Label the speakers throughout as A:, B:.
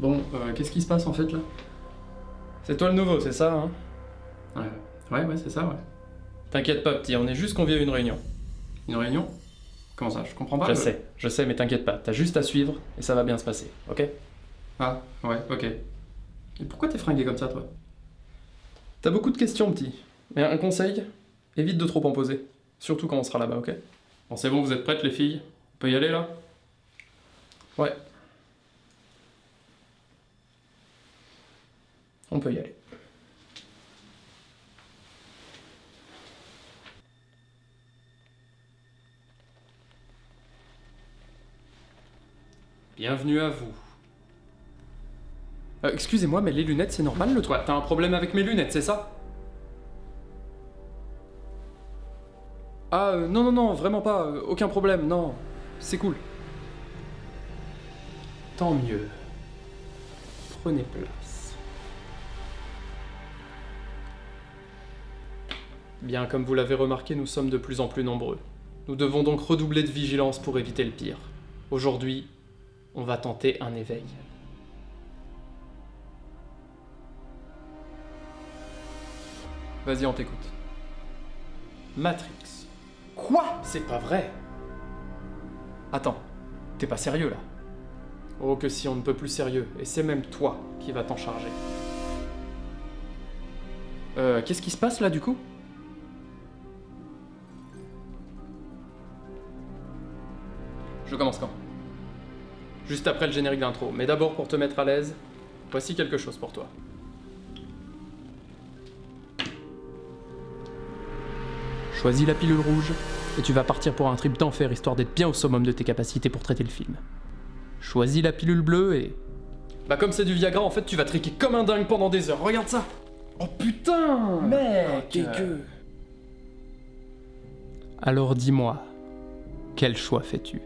A: Bon, qu'est-ce qui se passe en fait là?
B: C'est toi le nouveau, c'est ça, hein?
A: Ouais, c'est ça, ouais.
B: T'inquiète pas, petit, on est juste conviés à une réunion.
A: Une réunion? Comment ça? Je comprends pas.
B: Je sais, mais t'inquiète pas, t'as juste à suivre et ça va bien se passer, ok?
A: Ah, ouais, ok. Et pourquoi t'es fringué comme ça, toi?
B: T'as beaucoup de questions, petit. Mais un conseil, évite de trop en poser. Surtout quand on sera là-bas, ok?
A: Bon, c'est bon, vous êtes prêtes, les filles? On peut y aller, là?
B: Ouais. On peut y aller.
A: Bienvenue à vous.
B: Excusez-moi, mais les lunettes, c'est normal le truc?
A: T'as un problème avec mes lunettes, c'est ça?
B: Ah, non, vraiment pas, aucun problème, non. C'est cool.
A: Tant mieux. Prenez place.
B: Bien, comme vous l'avez remarqué, nous sommes de plus en plus nombreux. Nous devons donc redoubler de vigilance pour éviter le pire. Aujourd'hui, on va tenter un éveil. Vas-y, on t'écoute. Matrix.
A: Quoi?
B: C'est pas vrai. Attends, t'es pas sérieux là? Oh que si, on ne peut plus sérieux, et c'est même toi qui vas t'en charger. Qu'est-ce qui se passe là du coup? Je commence quand? Juste après le générique d'intro, mais d'abord pour te mettre à l'aise, voici quelque chose pour toi. Choisis la pilule rouge, et tu vas partir pour un trip d'enfer histoire d'être bien au summum de tes capacités pour traiter le film. Choisis la pilule bleue et... Bah comme c'est du Viagra, en fait tu vas triquer comme un dingue pendant des heures, regarde ça!
A: Oh putain!
B: Mec! Alors dis-moi, quel choix fais-tu?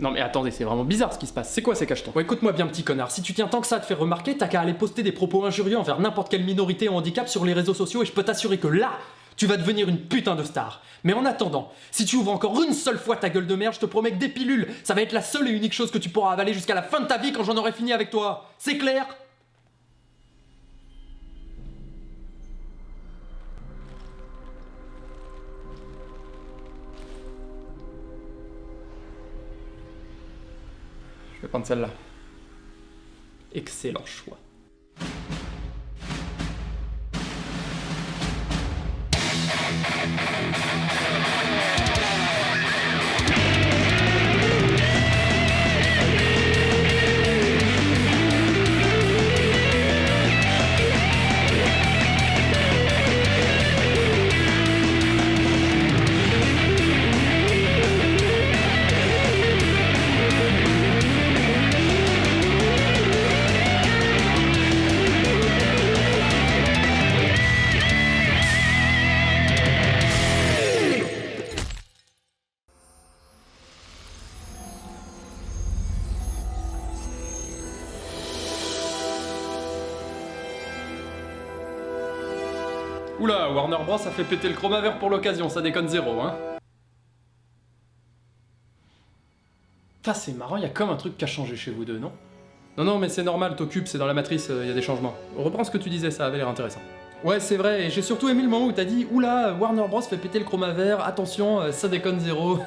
B: Non mais attendez, c'est vraiment bizarre ce qui se passe, c'est quoi ces cachetons? Ouais, écoute-moi bien petit connard, si tu tiens tant que ça à te faire remarquer, t'as qu'à aller poster des propos injurieux envers n'importe quelle minorité ou handicap sur les réseaux sociaux et je peux t'assurer que là, tu vas devenir une putain de star. Mais en attendant, si tu ouvres encore une seule fois ta gueule de merde, je te promets que des pilules, ça va être la seule et unique chose que tu pourras avaler jusqu'à la fin de ta vie quand j'en aurai fini avec toi. C'est clair? Je vais prendre celle-là. Excellent choix. Oula, Warner Bros a fait péter le chromavert pour l'occasion, ça déconne zéro, hein. Putain, c'est marrant, y a comme un truc qui a changé chez vous deux, non? Non, mais c'est normal, t'occupes, c'est dans la matrice, y a des changements. Reprends ce que tu disais, ça avait l'air intéressant. Ouais, c'est vrai, et j'ai surtout aimé le moment où t'as dit « Oula, Warner Bros fait péter le chromavert, attention, ça déconne zéro. »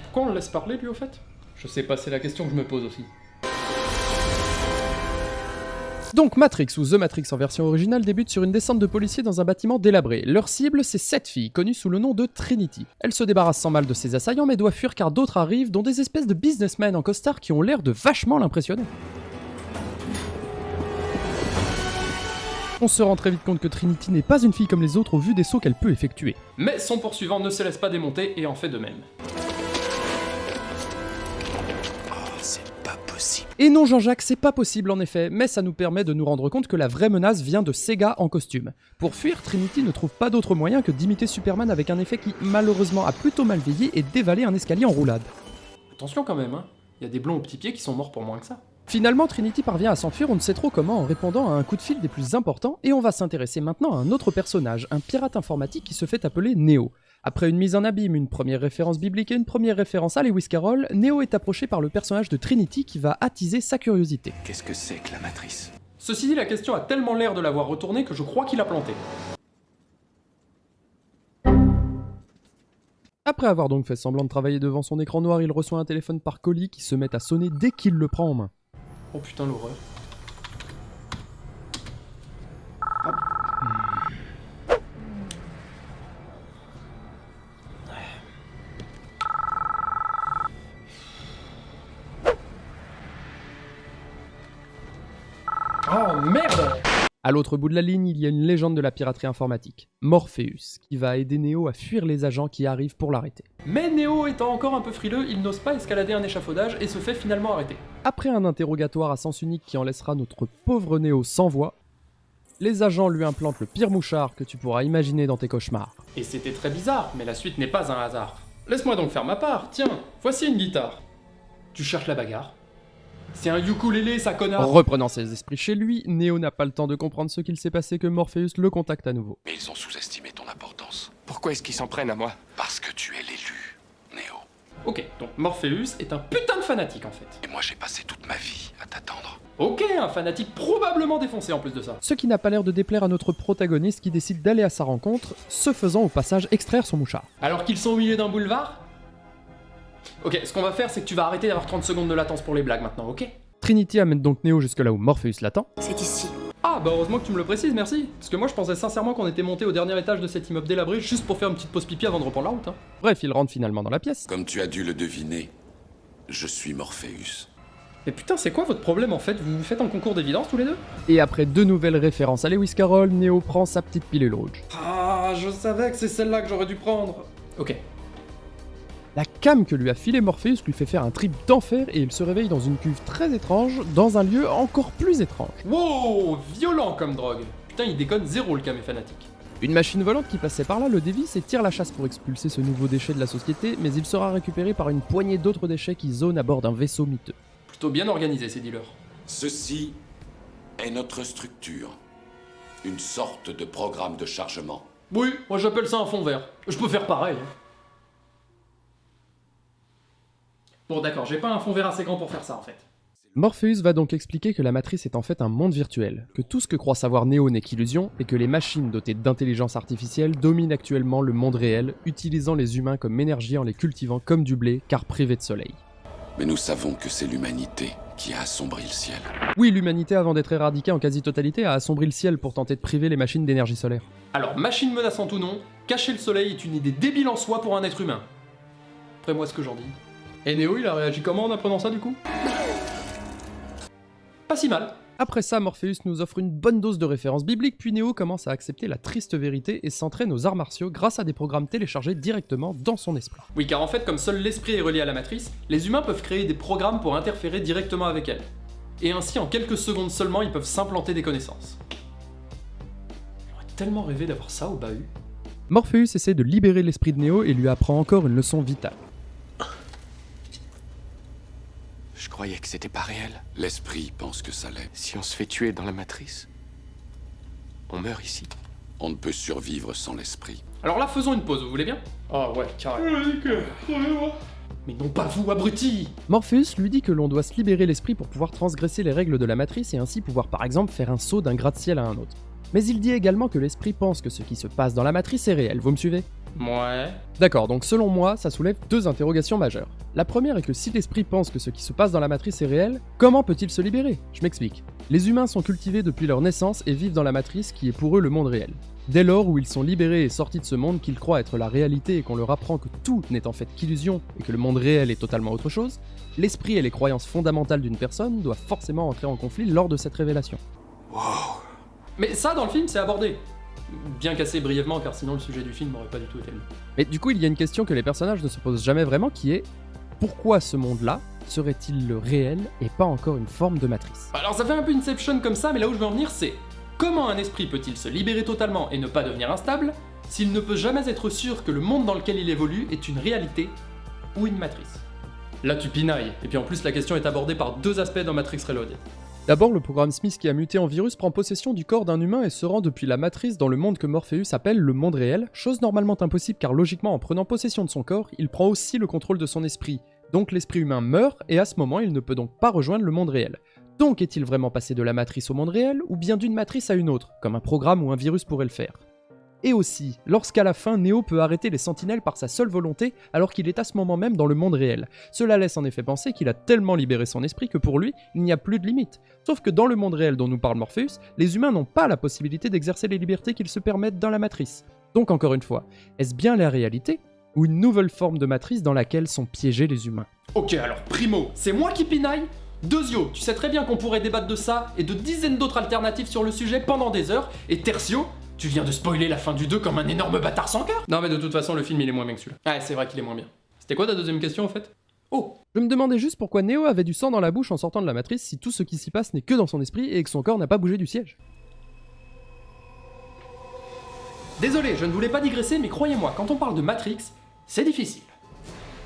B: Pourquoi on le laisse parler, lui, au fait? Je sais pas, c'est la question que je me pose aussi. Donc Matrix, ou The Matrix en version originale, débute sur une descente de policiers dans un bâtiment délabré. Leur cible, c'est 7 filles, connues sous le nom de Trinity. Elles se débarrassent sans mal de ses assaillants, mais doivent fuir car d'autres arrivent, dont des espèces de businessmen en costard qui ont l'air de vachement l'impressionner. On se rend très vite compte que Trinity n'est pas une fille comme les autres au vu des sauts qu'elle peut effectuer. Mais son poursuivant ne se laisse pas démonter et en fait de même. Et non Jean-Jacques, c'est pas possible en effet, mais ça nous permet de nous rendre compte que la vraie menace vient de Sega en costume. Pour fuir, Trinity ne trouve pas d'autre moyen que d'imiter Superman avec un effet qui malheureusement a plutôt mal vieilli et dévaler un escalier en roulade. Attention quand même, hein, y a des blonds aux petits pieds qui sont morts pour moins que ça. Finalement, Trinity parvient à s'enfuir, on ne sait trop comment, en répondant à un coup de fil des plus importants, et on va s'intéresser maintenant à un autre personnage, un pirate informatique qui se fait appeler Neo. Après une mise en abîme, une première référence biblique et une première référence à Lewis Carroll, Neo est approché par le personnage de Trinity qui va attiser sa curiosité.
C: Qu'est-ce que c'est que la matrice?
B: Ceci dit, la question a tellement l'air de l'avoir retournée que je crois qu'il a planté. Après avoir donc fait semblant de travailler devant son écran noir, il reçoit un téléphone par colis qui se met à sonner dès qu'il le prend en main. Oh putain, l'horreur. Oh merde! À l'autre bout de la ligne, il y a une légende de la piraterie informatique, Morpheus, qui va aider Neo à fuir les agents qui arrivent pour l'arrêter. Mais Neo étant encore un peu frileux, il n'ose pas escalader un échafaudage et se fait finalement arrêter. Après un interrogatoire à sens unique qui en laissera notre pauvre Neo sans voix, les agents lui implantent le pire mouchard que tu pourras imaginer dans tes cauchemars. Et c'était très bizarre, mais la suite n'est pas un hasard. Laisse-moi donc faire ma part, tiens, voici une guitare. Tu cherches la bagarre? C'est un ukulélé, ça connard! Reprenant ses esprits chez lui, Neo n'a pas le temps de comprendre ce qu'il s'est passé que Morpheus le contacte à nouveau.
C: Mais ils ont sous-estimé ton importance.
D: Pourquoi est-ce qu'ils s'en prennent à moi?
C: Parce que tu es l'élu, Neo.
B: Ok, donc Morpheus est un putain de fanatique en fait.
C: Et moi j'ai passé toute ma vie à t'attendre.
B: Ok, un fanatique probablement défoncé en plus de ça. Ce qui n'a pas l'air de déplaire à notre protagoniste qui décide d'aller à sa rencontre, se faisant au passage extraire son mouchard. Alors qu'ils sont au milieu d'un boulevard? Ok, ce qu'on va faire c'est que tu vas arrêter d'avoir 30 secondes de latence pour les blagues maintenant, ok? Trinity amène donc Neo jusque là où Morpheus l'attend.
E: C'est ici.
B: Ah bah heureusement que tu me le précises, merci. Parce que moi je pensais sincèrement qu'on était monté au dernier étage de cet immeuble délabré juste pour faire une petite pause pipi avant de reprendre la route. Hein. Bref, il rentre finalement dans la pièce.
C: Comme tu as dû le deviner, je suis Morpheus.
B: Mais putain, c'est quoi votre problème en fait? Vous vous faites un concours d'évidence tous les deux? Et après deux nouvelles références à Lewis Carroll, Neo prend sa petite pilule rouge. Ah, je savais que c'est celle-là que j'aurais dû prendre. Ok. La cam que lui a filé Morpheus lui fait faire un trip d'enfer et il se réveille dans une cuve très étrange, dans un lieu encore plus étrange. Wow, violent comme drogue. Putain, il déconne zéro le cam est fanatique. Une machine volante qui passait par là le dévisse et tire la chasse pour expulser ce nouveau déchet de la société, mais il sera récupéré par une poignée d'autres déchets qui zonent à bord d'un vaisseau miteux. Plutôt bien organisé ces dealers.
C: Ceci est notre structure. Une sorte de programme de chargement.
B: Oui, moi j'appelle ça un fond vert. Je peux faire pareil. Hein. Bon d'accord, j'ai pas un fond vert assez grand pour faire ça en fait. Morpheus va donc expliquer que la matrice est en fait un monde virtuel, que tout ce que croit savoir Neo n'est qu'illusion, et que les machines dotées d'intelligence artificielle dominent actuellement le monde réel, utilisant les humains comme énergie en les cultivant comme du blé, car privés de soleil.
C: Mais nous savons que c'est l'humanité qui a assombri le ciel.
B: Oui, l'humanité avant d'être éradiquée en quasi-totalité a assombri le ciel pour tenter de priver les machines d'énergie solaire. Alors, machine menaçante ou non, cacher le soleil est une idée débile en soi pour un être humain. Après moi ce que j'en dis. Et Neo, il a réagi comment en apprenant ça du coup? Pas si mal. Après ça, Morpheus nous offre une bonne dose de références bibliques, puis Neo commence à accepter la triste vérité et s'entraîne aux arts martiaux grâce à des programmes téléchargés directement dans son esprit. Oui, car en fait, comme seul l'esprit est relié à la matrice, les humains peuvent créer des programmes pour interférer directement avec elle. Et ainsi, en quelques secondes seulement, ils peuvent s'implanter des connaissances. J'aurais tellement rêvé d'avoir ça au bahut. Morpheus essaie de libérer l'esprit de Neo et lui apprend encore une leçon vitale.
D: Je croyais que c'était pas réel.
C: L'esprit pense que ça l'est.
D: Si on se fait tuer dans la matrice, on meurt ici.
C: On ne peut survivre sans l'esprit.
B: Alors là, faisons une pause, vous voulez bien? Ah ouais, carrément. Mais non pas vous, abruti! Morpheus lui dit que l'on doit se libérer l'esprit pour pouvoir transgresser les règles de la matrice et ainsi pouvoir par exemple faire un saut d'un gratte-ciel à un autre. Mais il dit également que l'esprit pense que ce qui se passe dans la matrice est réel, vous me suivez? Ouais. D'accord, donc selon moi, ça soulève deux interrogations majeures. La première est que si l'esprit pense que ce qui se passe dans la matrice est réel, comment peut-il se libérer? Je m'explique. Les humains sont cultivés depuis leur naissance et vivent dans la matrice qui est pour eux le monde réel. Dès lors où ils sont libérés et sortis de ce monde qu'ils croient être la réalité et qu'on leur apprend que tout n'est en fait qu'illusion et que le monde réel est totalement autre chose, l'esprit et les croyances fondamentales d'une personne doivent forcément entrer en conflit lors de cette révélation.
D: Wow.
B: Mais ça, dans le film, c'est abordé. Bien cassé brièvement, car sinon le sujet du film n'aurait pas du tout été le même. Mais du coup, il y a une question que les personnages ne se posent jamais vraiment, qui est pourquoi ce monde-là serait-il le réel et pas encore une forme de matrice? Alors ça fait un peu Inception comme ça, mais là où je veux en venir, c'est comment un esprit peut-il se libérer totalement et ne pas devenir instable s'il ne peut jamais être sûr que le monde dans lequel il évolue est une réalité ou une matrice? Là tu pinailles, et puis en plus la question est abordée par deux aspects dans Matrix Reloaded. D'abord, le programme Smith qui a muté en virus prend possession du corps d'un humain et se rend depuis la matrice dans le monde que Morpheus appelle le monde réel, chose normalement impossible car logiquement en prenant possession de son corps, il prend aussi le contrôle de son esprit. Donc l'esprit humain meurt et à ce moment il ne peut donc pas rejoindre le monde réel. Donc est-il vraiment passé de la matrice au monde réel ou bien d'une matrice à une autre, comme un programme ou un virus pourrait le faire? Et aussi, lorsqu'à la fin, Neo peut arrêter les sentinelles par sa seule volonté alors qu'il est à ce moment même dans le monde réel. Cela laisse en effet penser qu'il a tellement libéré son esprit que pour lui, il n'y a plus de limite. Sauf que dans le monde réel dont nous parle Morpheus, les humains n'ont pas la possibilité d'exercer les libertés qu'ils se permettent dans la matrice. Donc encore une fois, est-ce bien la réalité ou une nouvelle forme de matrice dans laquelle sont piégés les humains? Ok, alors primo, c'est moi qui pinaille. Deuxio, tu sais très bien qu'on pourrait débattre de ça et de dizaines d'autres alternatives sur le sujet pendant des heures. Et tertio, tu viens de spoiler la fin du 2 comme un énorme bâtard sans cœur. Non mais de toute façon, le film il est moins bien que celui-là. Ouais, c'est vrai qu'il est moins bien. C'était quoi ta deuxième question en fait? Oh, je me demandais juste pourquoi Neo avait du sang dans la bouche en sortant de la matrice si tout ce qui s'y passe n'est que dans son esprit et que son corps n'a pas bougé du siège. Désolé, je ne voulais pas digresser, mais croyez-moi, quand on parle de Matrix, c'est difficile.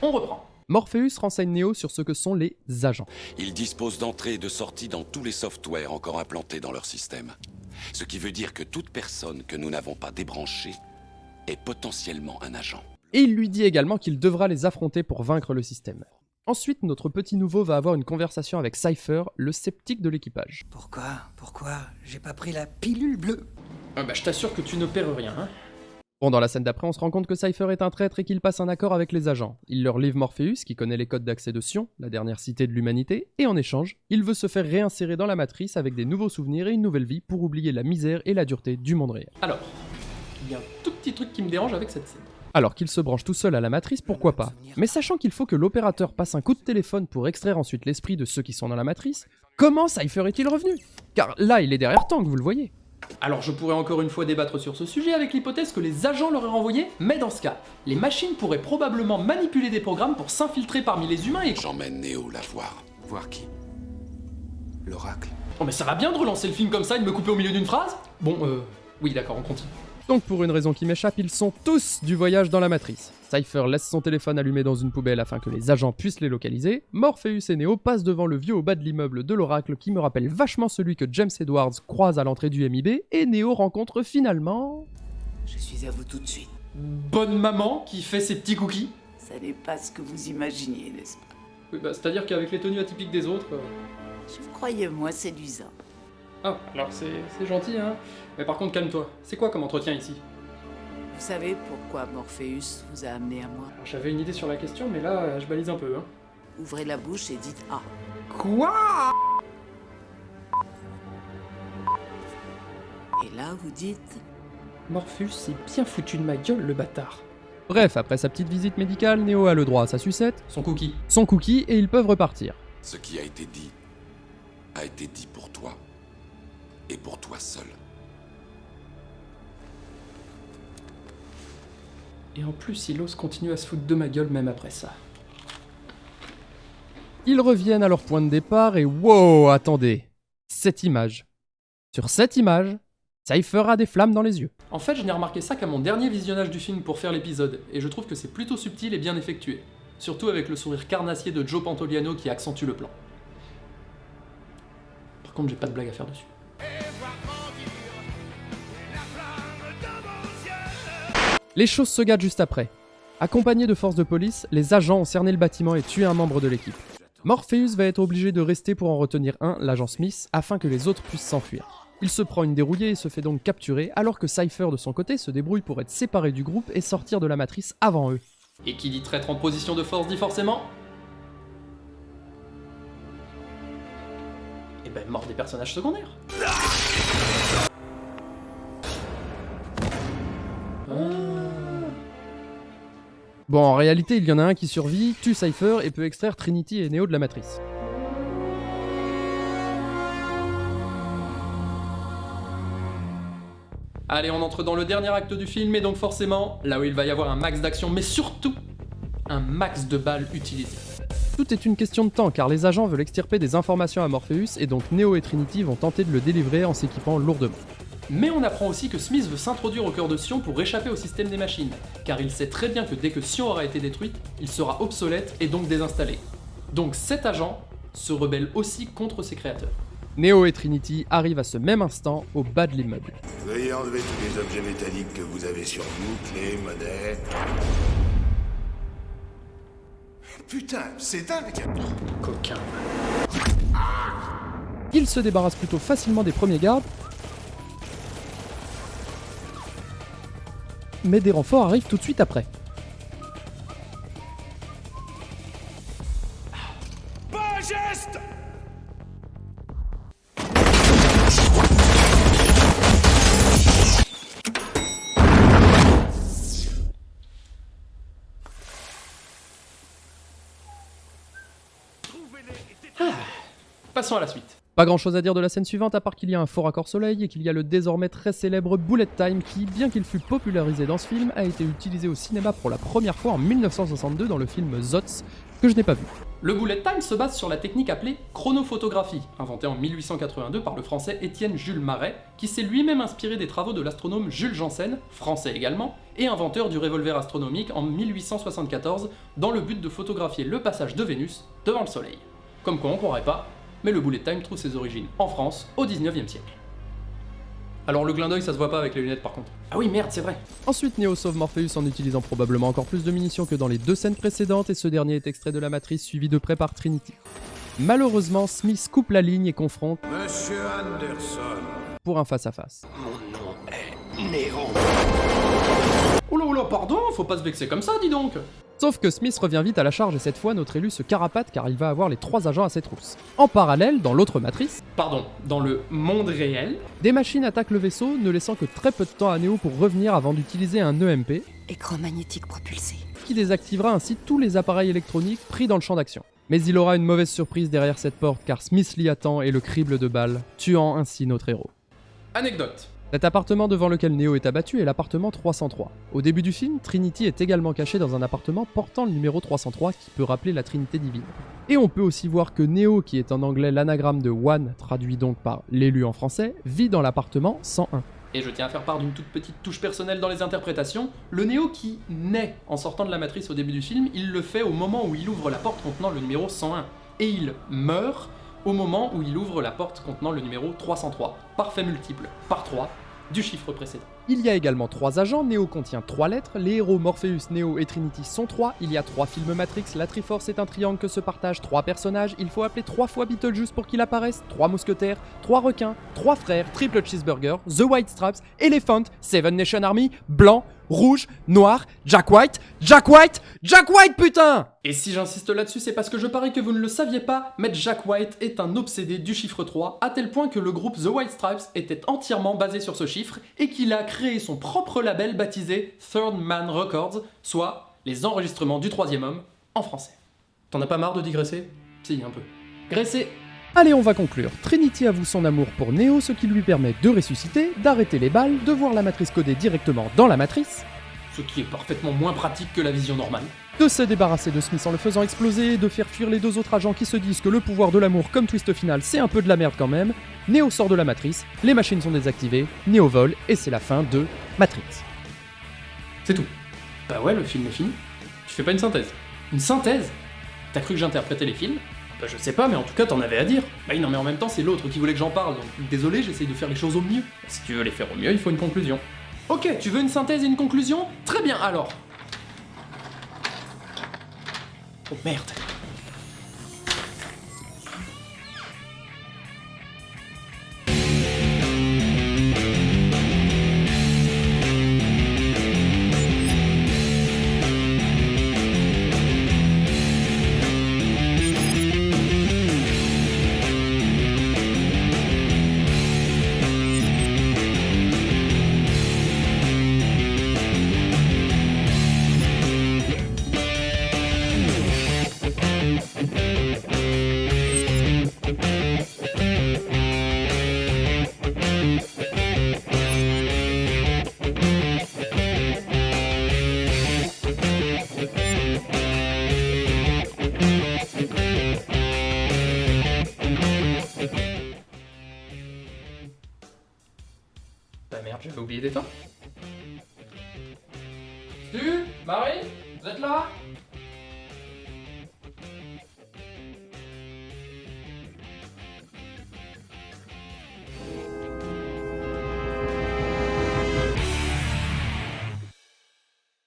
B: On reprend. Morpheus renseigne Neo sur ce que sont les agents.
C: Ils disposent d'entrées et de sorties dans tous les softwares encore implantés dans leur système. Ce qui veut dire que toute personne que nous n'avons pas débranchée est potentiellement un agent.
B: Et il lui dit également qu'il devra les affronter pour vaincre le système. Ensuite, notre petit nouveau va avoir une conversation avec Cypher, le sceptique de l'équipage.
E: Pourquoi j'ai pas pris la pilule bleue?
B: Je t'assure que tu ne perds rien, hein. Bon, dans la scène d'après, on se rend compte que Cypher est un traître et qu'il passe un accord avec les agents. Il leur livre Morpheus, qui connaît les codes d'accès de Sion, la dernière cité de l'humanité, et en échange, il veut se faire réinsérer dans la matrice avec des nouveaux souvenirs et une nouvelle vie pour oublier la misère et la dureté du monde réel. Alors, il y a un tout petit truc qui me dérange avec cette scène. Alors qu'il se branche tout seul à la matrice, pourquoi pas? Mais sachant qu'il faut que l'opérateur passe un coup de téléphone pour extraire ensuite l'esprit de ceux qui sont dans la matrice, comment Cypher est-il revenu? Car là, il est derrière Tank, vous le voyez. Alors je pourrais encore une fois débattre sur ce sujet avec l'hypothèse que les agents l'auraient renvoyé, mais dans ce cas, les machines pourraient probablement manipuler des programmes pour s'infiltrer parmi les humains et...
C: J'emmène Neo la voir.
D: Voir qui? L'oracle.
B: Oh mais ça va bien de relancer le film comme ça et de me couper au milieu d'une phrase? Bon, oui d'accord, on continue. Donc pour une raison qui m'échappe, ils sont tous du voyage dans la matrice. Cypher laisse son téléphone allumé dans une poubelle afin que les agents puissent les localiser. Morpheus et Neo passent devant le vieux au bas de l'immeuble de l'Oracle qui me rappelle vachement celui que James Edwards croise à l'entrée du MIB et Neo rencontre finalement...
E: Je suis à vous tout de suite.
B: Bonne maman qui fait ses petits cookies.
E: Ça n'est pas ce que vous imaginiez, n'est-ce pas?
B: Oui, c'est-à-dire qu'avec les tenues atypiques des autres...
E: Je vous croyais moins séduisant.
B: Ah, alors c'est gentil, hein. Mais par contre, calme-toi. C'est quoi comme entretien ici?
E: Vous savez pourquoi Morpheus vous a amené à moi?
B: Alors, j'avais une idée sur la question, mais là, je balise un peu, hein.
E: Ouvrez la bouche et dites A.
B: Quoi?
E: Et là, vous dites...
B: Morpheus s'est bien foutu de ma gueule, le bâtard. Bref, après sa petite visite médicale, Neo a le droit à sa sucette, son cookie, et ils peuvent repartir.
C: Ce qui a été dit pour toi. Et pour toi seul.
B: Et en plus, il ose continuer à se foutre de ma gueule même après ça. Ils reviennent à leur point de départ et wow, attendez. Cette image. Sur cette image, Cypher a des flammes dans les yeux. En fait, je n'ai remarqué ça qu'à mon dernier visionnage du film pour faire l'épisode, et je trouve que c'est plutôt subtil et bien effectué. Surtout avec le sourire carnassier de Joe Pantoliano qui accentue le plan. Par contre, j'ai pas de blague à faire dessus. Les choses se gâtent juste après. Accompagnés de forces de police, les agents ont cerné le bâtiment et tué un membre de l'équipe. Morpheus va être obligé de rester pour en retenir un, l'agent Smith, afin que les autres puissent s'enfuir. Il se prend une dérouillée et se fait donc capturer, alors que Cypher de son côté se débrouille pour être séparé du groupe et sortir de la matrice avant eux. Et qui dit traître en position de force dit forcément... Eh ben, mort des personnages secondaires. Bon, en réalité, il y en a un qui survit, tue Cypher et peut extraire Trinity et Neo de la matrice. Allez, on entre dans le dernier acte du film, et donc forcément, là où il va y avoir un max d'action, mais surtout, un max de balles utilisées. Tout est une question de temps, car les agents veulent extirper des informations à Morpheus, et donc Neo et Trinity vont tenter de le délivrer en s'équipant lourdement. Mais on apprend aussi que Smith veut s'introduire au cœur de Sion pour échapper au système des machines, car il sait très bien que dès que Sion aura été détruite, il sera obsolète et donc désinstallé. Donc cet agent se rebelle aussi contre ses créateurs. Neo et Trinity arrivent à ce même instant au bas de l'immeuble.
F: Veuillez enlever tous les objets métalliques que vous avez sur vous, clés, monnaie... Putain, c'est dingue!
B: Coquin. Ils se débarrassent plutôt facilement des premiers gardes, mais des renforts arrivent tout de suite après.
F: Pas geste!
B: Passons à la suite. Pas grand chose à dire de la scène suivante à part qu'il y a un faux raccord soleil et qu'il y a le désormais très célèbre Bullet Time qui, bien qu'il fût popularisé dans ce film, a été utilisé au cinéma pour la première fois en 1962 dans le film Zotz, que je n'ai pas vu. Le Bullet Time se base sur la technique appelée chronophotographie, inventée en 1882 par le français Étienne Jules Marais, qui s'est lui-même inspiré des travaux de l'astronome Jules Janssen, français également, et inventeur du revolver astronomique en 1874, dans le but de photographier le passage de Vénus devant le Soleil. Comme quoi on croirait pas, mais le Bullet Time trouve ses origines en France au 19e siècle. Alors le clin d'œil ça se voit pas avec les lunettes par contre. Ah oui merde c'est vrai. Ensuite Neo sauve Morpheus en utilisant probablement encore plus de munitions que dans les deux scènes précédentes et ce dernier est extrait de la matrice suivi de près par Trinity. Malheureusement Smith coupe la ligne et confronte
F: Monsieur Anderson.
B: pour un face-à-face.
D: Mon nom est Néo.
B: Oula pardon, faut pas se vexer comme ça dis donc. Sauf que Smith revient vite à la charge et cette fois notre élu se carapate car il va avoir les 3 agents à ses trousses. En parallèle, dans l'autre matrice, dans le monde réel, des machines attaquent le vaisseau, ne laissant que très peu de temps à Neo pour revenir avant d'utiliser un EMP,
G: Écran magnétique propulsé.
B: qui désactivera ainsi tous les appareils électroniques pris dans le champ d'action. Mais il aura une mauvaise surprise derrière cette porte car Smith l'y attend et le crible de balles, tuant ainsi notre héros. Anecdote. Cet appartement devant lequel Neo est abattu est l'appartement 303. Au début du film, Trinity est également cachée dans un appartement portant le numéro 303 qui peut rappeler la Trinité divine. Et on peut aussi voir que Neo, qui est en anglais l'anagramme de One, traduit donc par l'élu en français, vit dans l'appartement 101. Et je tiens à faire part d'une toute petite touche personnelle dans les interprétations, le Neo qui naît en sortant de la matrice au début du film, il le fait au moment où il ouvre la porte contenant le numéro 101. Et il meurt au moment où il ouvre la porte contenant le numéro 303, par fait multiple, par 3, du chiffre précédent. Il y a également 3 agents, Neo contient 3 lettres, les héros Morpheus, Neo et Trinity sont 3, il y a 3 films Matrix, la Triforce est un triangle que se partagent 3 personnages, il faut appeler 3 fois Beetlejuice pour qu'il apparaisse, 3 mousquetaires, 3 requins, 3 frères, triple cheeseburger, The White Stripes, Elephant, Seven Nation Army, blanc, rouge, noir, Jack White, Jack White, Jack White putain! Et si j'insiste là-dessus, c'est parce que je parie que vous ne le saviez pas, mais Jack White est un obsédé du chiffre 3, à tel point que le groupe The White Stripes était entièrement basé sur ce chiffre, et qu'il a créé son propre label baptisé Third Man Records, soit les enregistrements du troisième homme, en français. T'en as pas marre de digresser? Si, un peu. Graisser. Allez, on va conclure. Trinity avoue son amour pour Neo, ce qui lui permet de ressusciter, d'arrêter les balles, de voir la matrice codée directement dans la matrice, ce qui est parfaitement moins pratique que la vision normale, de se débarrasser de Smith en le faisant exploser, et de faire fuir les 2 autres agents qui se disent que le pouvoir de l'amour comme twist final c'est un peu de la merde quand même. Neo sort de la matrice, les machines sont désactivées, Neo vole, et c'est la fin de Matrix. C'est tout. Bah ouais, le film est fini. Tu fais pas une synthèse? Une synthèse? T'as cru que j'interprétais les films? Bah je sais pas, mais en tout cas t'en avais à dire. Bah non mais en même temps c'est l'autre qui voulait que j'en parle, donc désolé, j'essaye de faire les choses au mieux. Si tu veux les faire au mieux, il faut une conclusion. Ok, tu veux une synthèse et une conclusion? Très bien, alors. Oh merde. Bah merde, j'avais oublié d'éteindre. Stu, Marie, vous êtes là?